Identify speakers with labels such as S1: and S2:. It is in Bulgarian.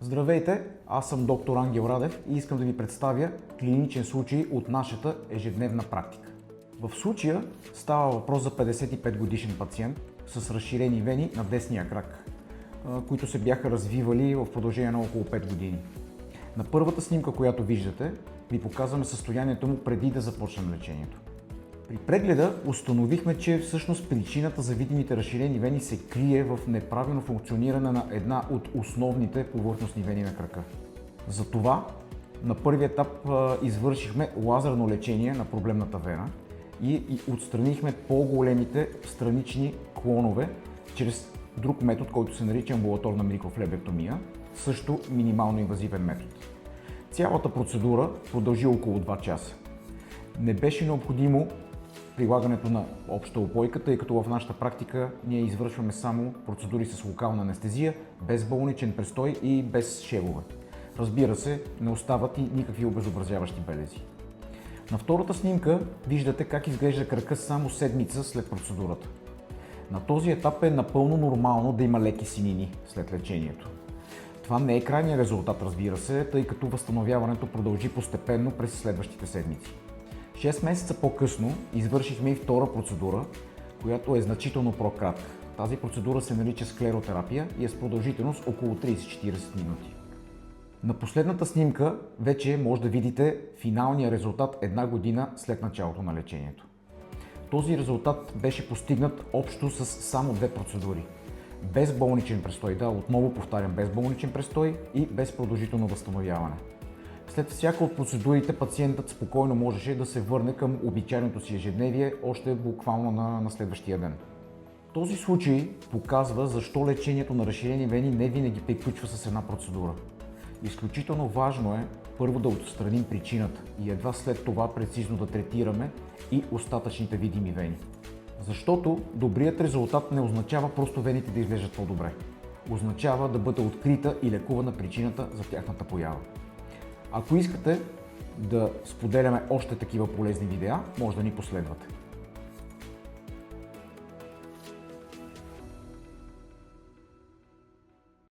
S1: Здравейте, аз съм доктор Ангел Радев и искам да ви представя клиничен случай от нашата ежедневна практика. В случая става въпрос за 55 годишен пациент с разширени вени на десния крак, които се бяха развивали в продължение на около 5 години. На първата снимка, която виждате, ви показваме състоянието му преди да започнем лечението. При прегледа установихме, че всъщност причината за видимите разширени вени се крие в неправилно функциониране на една от основните повърхностни вени на крака. Затова на първи етап извършихме лазерно лечение на проблемната вена и отстранихме по-големите странични клонове чрез друг метод, който се нарича амбулаторна микрофлебектомия, също минимално инвазивен метод. Цялата процедура продължи около 2 часа. Не беше необходимо прилагането на обща упойка, тъй като в нашата практика ние извършваме само процедури с локална анестезия, без болничен престой и без шевове. Разбира се, не остават и никакви обезобразяващи белези. На втората снимка виждате как изглежда крака само седмица след процедурата. На този етап е напълно нормално да има леки синини след лечението. Това не е крайният резултат, разбира се, тъй като възстановяването продължи постепенно през следващите седмици. 6 месеца по-късно извършихме и втора процедура, която е значително по-кратка. Тази процедура се нарича склеротерапия и е с продължителност около 30-40 минути. На последната снимка вече може да видите финалния резултат една година след началото на лечението. Този резултат беше постигнат общо с само 2 процедури. Без болничен престой, отново повтарям, без болничен престой и без продължително възстановяване. След всяка от процедурите пациентът спокойно можеше да се върне към обичайното си ежедневие още буквално на следващия ден. Този случай показва защо лечението на разширени вени не винаги приключва с една процедура. Изключително важно е първо да отстраним причината и едва след това прецизно да третираме и остатъчните видими вени. Защото добрият резултат не означава просто вените да изглеждат по-добре. Означава да бъде открита и лекувана причината за тяхната поява. Ако искате да споделяме още такива полезни видеа, може да ни последвате.